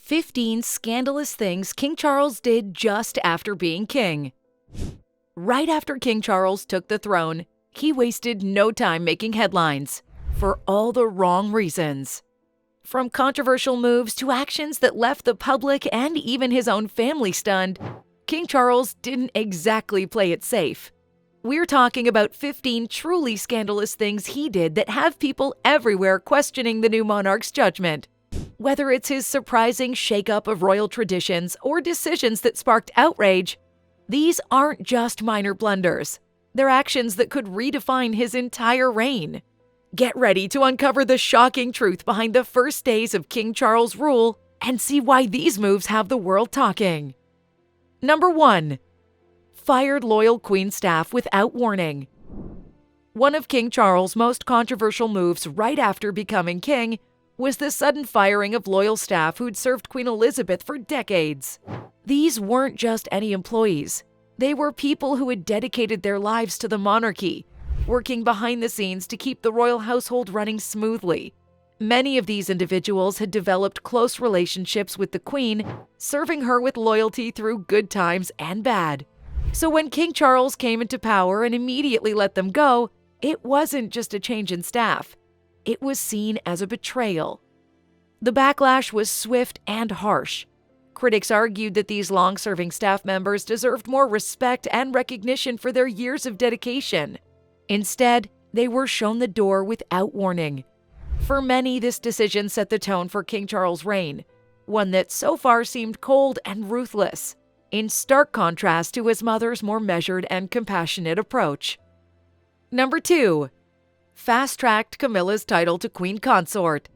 15 scandalous things King Charles did just after being king. Right after King Charles took the throne, he wasted no time making headlines, for all the wrong reasons. From controversial moves to actions that left the public and even his own family stunned, King Charles didn't exactly play it safe. We're talking about 15 truly scandalous things he did that have people everywhere questioning the new monarch's judgment. Whether it's his surprising shakeup of royal traditions or decisions that sparked outrage, these aren't just minor blunders. They're actions that could redefine his entire reign. Get ready to uncover the shocking truth behind the first days of King Charles' rule and see why these moves have the world talking. Number 1. Fired loyal Queen staff without warning. One of King Charles' most controversial moves right after becoming king was the sudden firing of loyal staff who'd served Queen Elizabeth for decades. These weren't just any employees. They were people who had dedicated their lives to the monarchy, working behind the scenes to keep the royal household running smoothly. Many of these individuals had developed close relationships with the Queen, serving her with loyalty through good times and bad. So when King Charles came into power and immediately let them go, it wasn't just a change in staff. It was seen as a betrayal. The backlash was swift and harsh. Critics argued that these long-serving staff members deserved more respect and recognition for their years of dedication. Instead, they were shown the door without warning. For many, this decision set the tone for King Charles' reign, one that so far seemed cold and ruthless, in stark contrast to his mother's more measured and compassionate approach. Number 2. Fast-tracked Camilla's title to Queen Consort.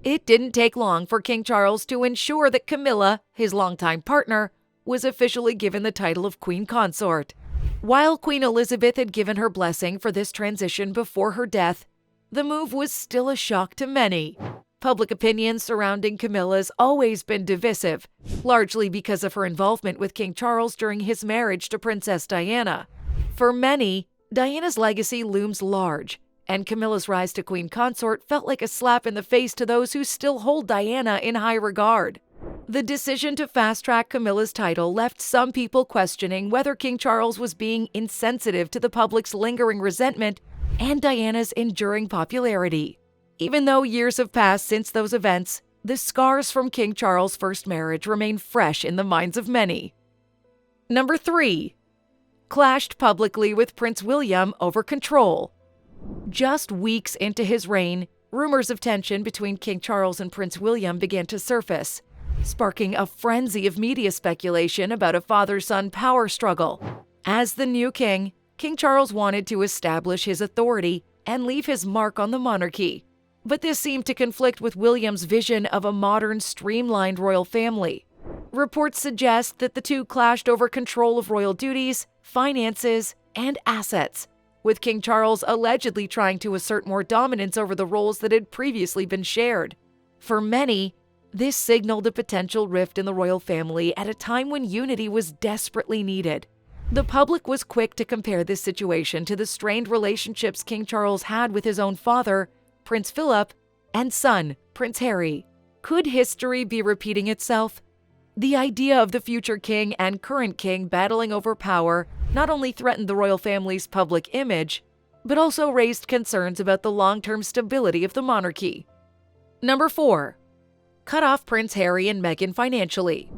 It didn't take long for King Charles to ensure that Camilla, his longtime partner, was officially given the title of Queen Consort. While Queen Elizabeth had given her blessing for this transition before her death, the move was still a shock to many. Public opinion surrounding Camilla's always been divisive, largely because of her involvement with King Charles during his marriage to Princess Diana. For many, Diana's legacy looms large, and Camilla's rise to Queen Consort felt like a slap in the face to those who still hold Diana in high regard. The decision to fast-track Camilla's title left some people questioning whether King Charles was being insensitive to the public's lingering resentment and Diana's enduring popularity. Even though years have passed since those events, the scars from King Charles' first marriage remain fresh in the minds of many. Number 3. Clashed publicly with Prince William over control. Just weeks into his reign, rumors of tension between King Charles and Prince William began to surface, sparking a frenzy of media speculation about a father-son power struggle. As the new king, King Charles wanted to establish his authority and leave his mark on the monarchy. But this seemed to conflict with William's vision of a modern, streamlined royal family. Reports suggest that the two clashed over control of royal duties, finances, and assets, with King Charles allegedly trying to assert more dominance over the roles that had previously been shared. For many, this signaled a potential rift in the royal family at a time when unity was desperately needed. The public was quick to compare this situation to the strained relationships King Charles had with his own father, Prince Philip, and son, Prince Harry. Could history be repeating itself? The idea of the future king and current king battling over power not only threatened the royal family's public image, but also raised concerns about the long-term stability of the monarchy. Number 4. Cut off Prince Harry and Meghan financially.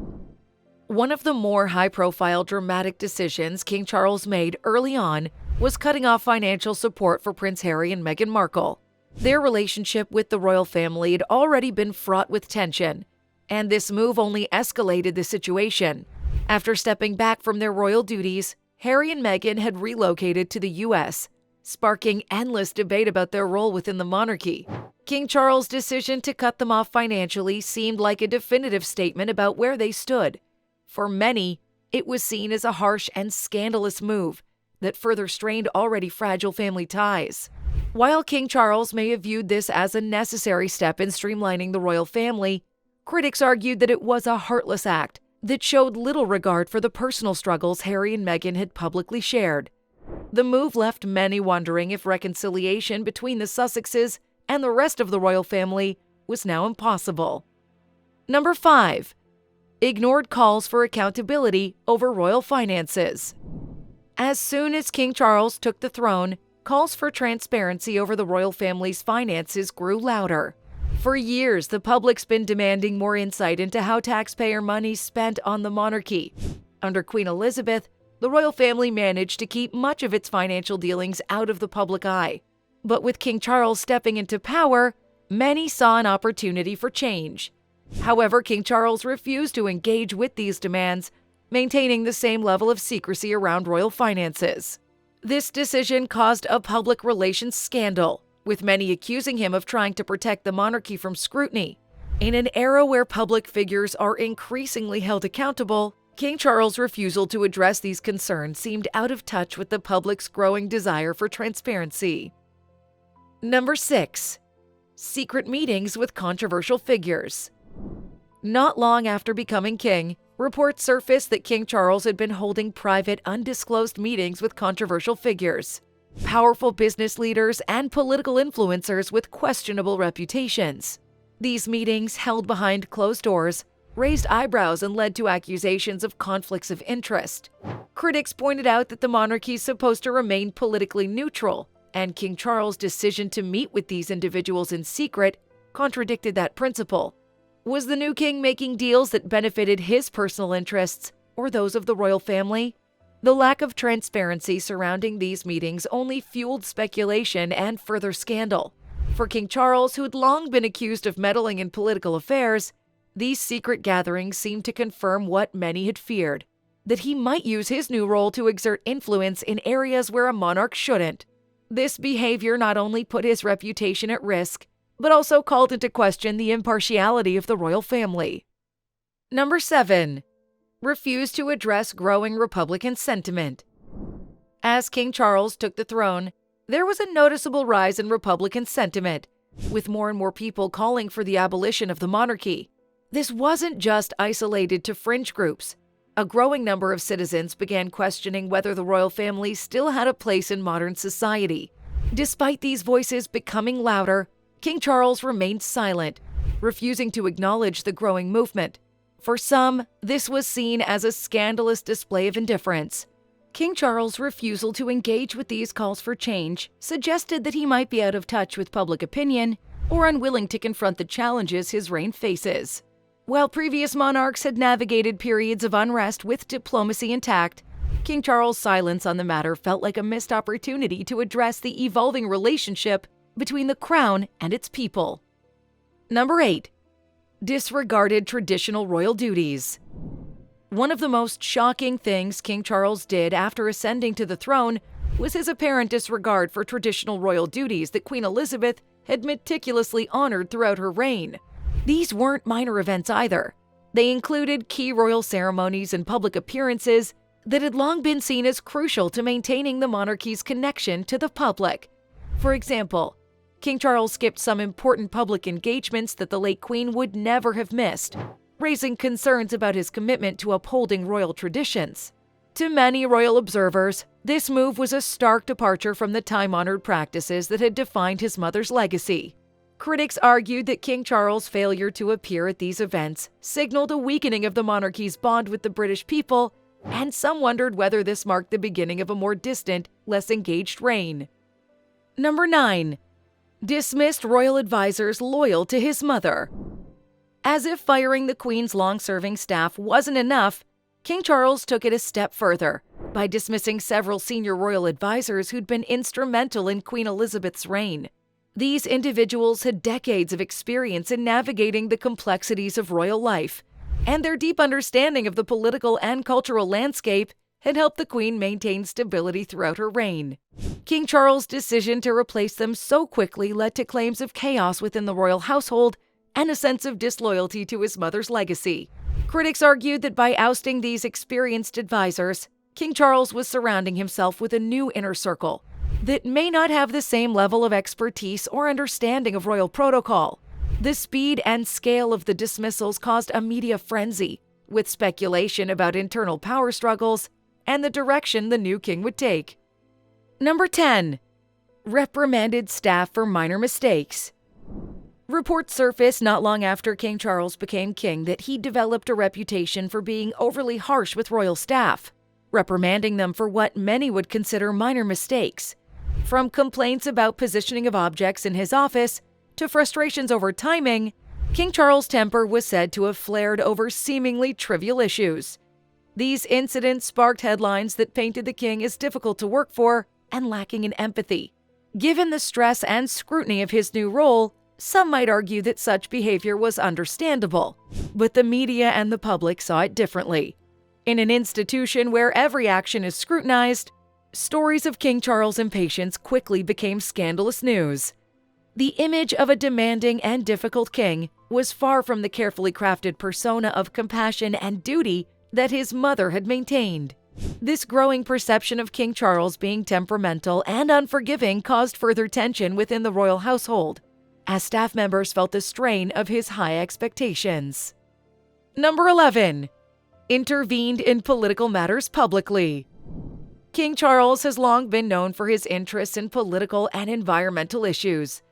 One of the more high-profile dramatic decisions King Charles made early on was cutting off financial support for Prince Harry and Meghan Markle. Their relationship with the royal family had already been fraught with tension, and this move only escalated the situation. After stepping back from their royal duties, Harry and Meghan had relocated to the U.S., sparking endless debate about their role within the monarchy. King Charles' decision to cut them off financially seemed like a definitive statement about where they stood. For many, it was seen as a harsh and scandalous move that further strained already fragile family ties. While King Charles may have viewed this as a necessary step in streamlining the royal family, critics argued that it was a heartless act that showed little regard for the personal struggles Harry and Meghan had publicly shared. The move left many wondering if reconciliation between the Sussexes and the rest of the royal family was now impossible. Number 5. Ignored calls for accountability over royal finances. As soon as King Charles took the throne, calls for transparency over the royal family's finances grew louder. For years, the public's been demanding more insight into how taxpayer money's spent on the monarchy. Under Queen Elizabeth, the royal family managed to keep much of its financial dealings out of the public eye. But with King Charles stepping into power, many saw an opportunity for change. However, King Charles refused to engage with these demands, maintaining the same level of secrecy around royal finances. This decision caused a public relations scandal, with many accusing him of trying to protect the monarchy from scrutiny. In an era where public figures are increasingly held accountable, King Charles' refusal to address these concerns seemed out of touch with the public's growing desire for transparency. Number 6. Secret meetings with controversial figures. Not long after becoming king, reports surfaced that King Charles had been holding private, undisclosed meetings with controversial figures, powerful business leaders, and political influencers with questionable reputations. These meetings, held behind closed doors, raised eyebrows and led to accusations of conflicts of interest. Critics pointed out that the monarchy is supposed to remain politically neutral, and King Charles' decision to meet with these individuals in secret contradicted that principle. Was the new king making deals that benefited his personal interests or those of the royal family? The lack of transparency surrounding these meetings only fueled speculation and further scandal. For King Charles, who had long been accused of meddling in political affairs, these secret gatherings seemed to confirm what many had feared, that he might use his new role to exert influence in areas where a monarch shouldn't. This behavior not only put his reputation at risk, but also called into question the impartiality of the royal family. Number 7. Refused to address growing Republican sentiment. As King Charles took the throne, there was a noticeable rise in Republican sentiment, with more and more people calling for the abolition of the monarchy. This wasn't just isolated to fringe groups. A growing number of citizens began questioning whether the royal family still had a place in modern society. Despite these voices becoming louder, King Charles remained silent, refusing to acknowledge the growing movement. For some, this was seen as a scandalous display of indifference. King Charles' refusal to engage with these calls for change suggested that he might be out of touch with public opinion or unwilling to confront the challenges his reign faces. While previous monarchs had navigated periods of unrest with diplomacy intact, King Charles' silence on the matter felt like a missed opportunity to address the evolving relationship between the crown and its people. Number 8. Disregarded traditional royal duties. One of the most shocking things King Charles did after ascending to the throne was his apparent disregard for traditional royal duties that Queen Elizabeth had meticulously honored throughout her reign. These weren't minor events either. They included key royal ceremonies and public appearances that had long been seen as crucial to maintaining the monarchy's connection to the public. For example, King Charles skipped some important public engagements that the late Queen would never have missed, raising concerns about his commitment to upholding royal traditions. To many royal observers, this move was a stark departure from the time-honored practices that had defined his mother's legacy. Critics argued that King Charles' failure to appear at these events signaled a weakening of the monarchy's bond with the British people, and some wondered whether this marked the beginning of a more distant, less engaged reign. Number 9. Dismissed royal advisors loyal to his mother. As if firing the Queen's long-serving staff wasn't enough, King Charles took it a step further by dismissing several senior royal advisors who'd been instrumental in Queen Elizabeth's reign. These individuals had decades of experience in navigating the complexities of royal life, and their deep understanding of the political and cultural landscape had helped the Queen maintain stability throughout her reign. King Charles' decision to replace them so quickly led to claims of chaos within the royal household and a sense of disloyalty to his mother's legacy. Critics argued that by ousting these experienced advisors, King Charles was surrounding himself with a new inner circle that may not have the same level of expertise or understanding of royal protocol. The speed and scale of the dismissals caused a media frenzy, with speculation about internal power struggles and the direction the new king would take. Number 10. Reprimanded staff for minor mistakes. Reports surfaced not long after King Charles became king that he developed a reputation for being overly harsh with royal staff, reprimanding them for what many would consider minor mistakes. From complaints about positioning of objects in his office to frustrations over timing, King Charles' temper was said to have flared over seemingly trivial issues. These incidents sparked headlines that painted the king as difficult to work for and lacking in empathy. Given the stress and scrutiny of his new role, some might argue that such behavior was understandable, but the media and the public saw it differently. In an institution where every action is scrutinized, stories of King Charles' impatience quickly became scandalous news. The image of a demanding and difficult king was far from the carefully crafted persona of compassion and duty that his mother had maintained. This growing perception of King Charles being temperamental and unforgiving caused further tension within the royal household, as staff members felt the strain of his high expectations. Number 11. Intervened in political matters publicly. King Charles has long been known for his interests in political and environmental issues.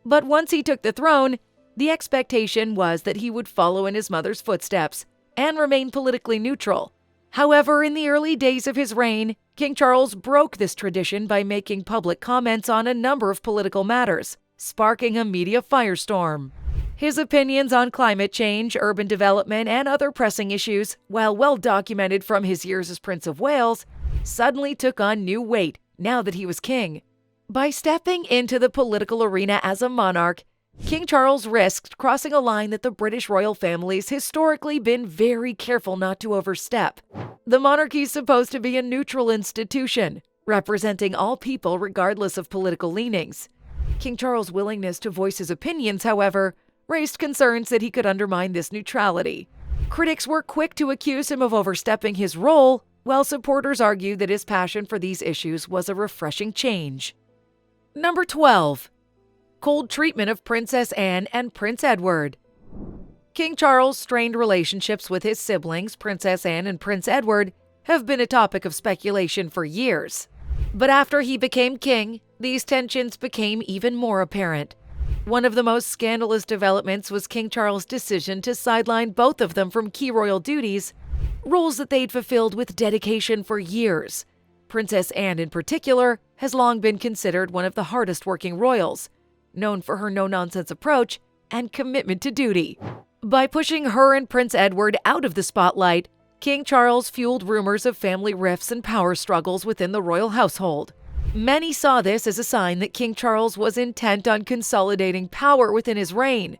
But once he took the throne, the expectation was that he would follow in his mother's footsteps and remain politically neutral. However, in the early days of his reign, King Charles broke this tradition by making public comments on a number of political matters, sparking a media firestorm. His opinions on climate change, urban development, and other pressing issues, while well documented from his years as Prince of Wales, suddenly took on new weight now that he was king. By stepping into the political arena as a monarch, King Charles risked crossing a line that the British royal family's historically been very careful not to overstep. The monarchy is supposed to be a neutral institution, representing all people regardless of political leanings. King Charles' willingness to voice his opinions, however, raised concerns that he could undermine this neutrality. Critics were quick to accuse him of overstepping his role, while supporters argued that his passion for these issues was a refreshing change. Number 12. Cold treatment of Princess Anne and Prince Edward. King Charles' strained relationships with his siblings, Princess Anne and Prince Edward, have been a topic of speculation for years. But after he became king, these tensions became even more apparent. One of the most scandalous developments was King Charles' decision to sideline both of them from key royal duties, roles that they'd fulfilled with dedication for years. Princess Anne, in particular, has long been considered one of the hardest-working royals, known for her no-nonsense approach and commitment to duty. By pushing her and Prince Edward out of the spotlight, King Charles fueled rumors of family rifts and power struggles within the royal household. Many saw this as a sign that King Charles was intent on consolidating power within his reign,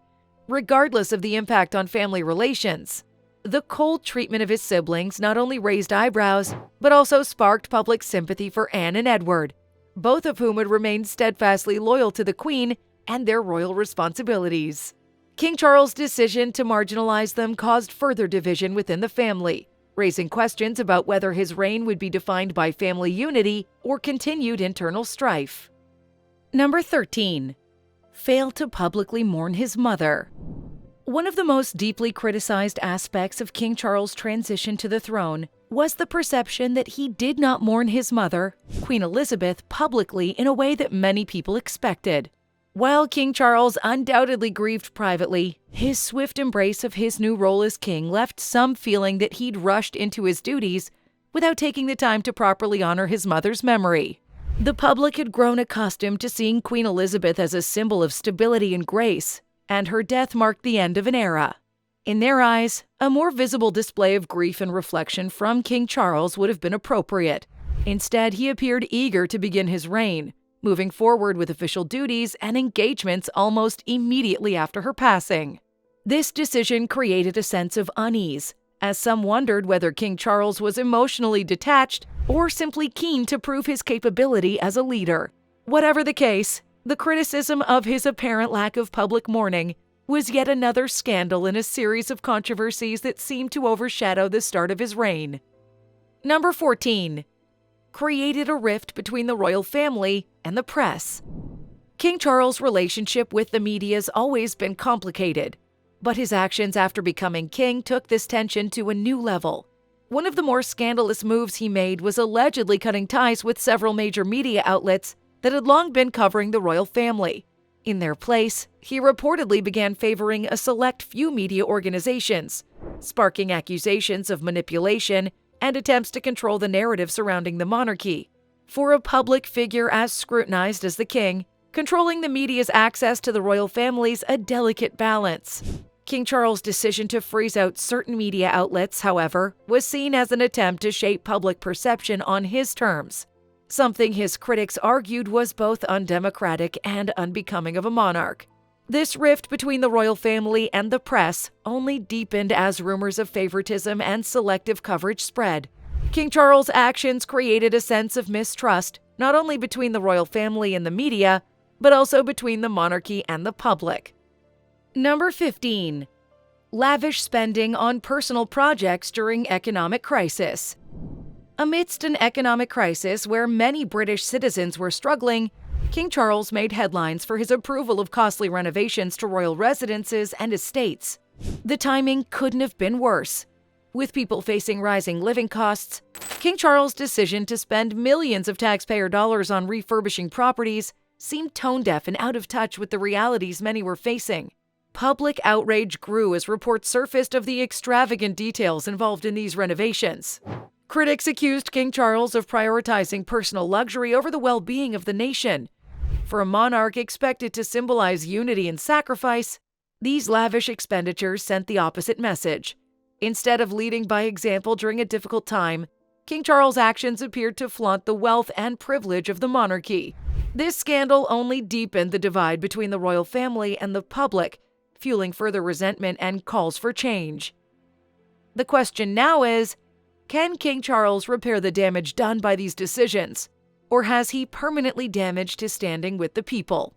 regardless of the impact on family relations. The cold treatment of his siblings not only raised eyebrows, but also sparked public sympathy for Anne and Edward, both of whom had remained steadfastly loyal to the Queen and their royal responsibilities. King Charles' decision to marginalize them caused further division within the family, raising questions about whether his reign would be defined by family unity or continued internal strife. Number 13. Failed to publicly mourn his mother. One of the most deeply criticized aspects of King Charles' transition to the throne was the perception that he did not mourn his mother, Queen Elizabeth, publicly in a way that many people expected. While King Charles undoubtedly grieved privately, his swift embrace of his new role as king left some feeling that he'd rushed into his duties without taking the time to properly honor his mother's memory. The public had grown accustomed to seeing Queen Elizabeth as a symbol of stability and grace, and her death marked the end of an era. In their eyes, a more visible display of grief and reflection from King Charles would have been appropriate. Instead, he appeared eager to begin his reign, moving forward with official duties and engagements almost immediately after her passing. This decision created a sense of unease, as some wondered whether King Charles was emotionally detached or simply keen to prove his capability as a leader. Whatever the case, the criticism of his apparent lack of public mourning was yet another scandal in a series of controversies that seemed to overshadow the start of his reign. Number 14. Created a rift between the royal family and the press. King Charles' relationship with the media has always been complicated, but his actions after becoming king took this tension to a new level. One of the more scandalous moves he made was allegedly cutting ties with several major media outlets that had long been covering the royal family. In their place, he reportedly began favoring a select few media organizations, sparking accusations of manipulation and attempts to control the narrative surrounding the monarchy. For a public figure as scrutinized as the king, controlling the media's access to the royal family's a delicate balance. King Charles' decision to freeze out certain media outlets, however, was seen as an attempt to shape public perception on his terms, something his critics argued was both undemocratic and unbecoming of a monarch. This rift between the royal family and the press only deepened as rumors of favoritism and selective coverage spread. King Charles' actions created a sense of mistrust, not only between the royal family and the media, but also between the monarchy and the public. Number 15. Lavish spending on personal projects during economic crisis. Amidst an economic crisis where many British citizens were struggling, King Charles made headlines for his approval of costly renovations to royal residences and estates. The timing couldn't have been worse. With people facing rising living costs, King Charles' decision to spend millions of taxpayer dollars on refurbishing properties seemed tone-deaf and out of touch with the realities many were facing. Public outrage grew as reports surfaced of the extravagant details involved in these renovations. Critics accused King Charles of prioritizing personal luxury over the well-being of the nation. For a monarch expected to symbolize unity and sacrifice, these lavish expenditures sent the opposite message. Instead of leading by example during a difficult time, King Charles' actions appeared to flaunt the wealth and privilege of the monarchy. This scandal only deepened the divide between the royal family and the public, fueling further resentment and calls for change. The question now is, can King Charles repair the damage done by these decisions, or has he permanently damaged his standing with the people?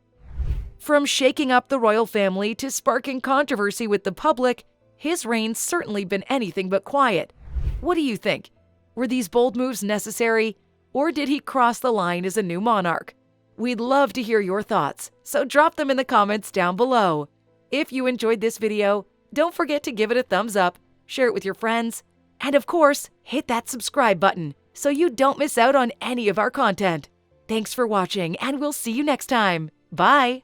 From shaking up the royal family to sparking controversy with the public, his reign's certainly been anything but quiet. What do you think? Were these bold moves necessary, or did he cross the line as a new monarch? We'd love to hear your thoughts, so drop them in the comments down below. If you enjoyed this video, don't forget to give it a thumbs up, share it with your friends, and of course, hit that subscribe button so you don't miss out on any of our content. Thanks for watching, and we'll see you next time. Bye!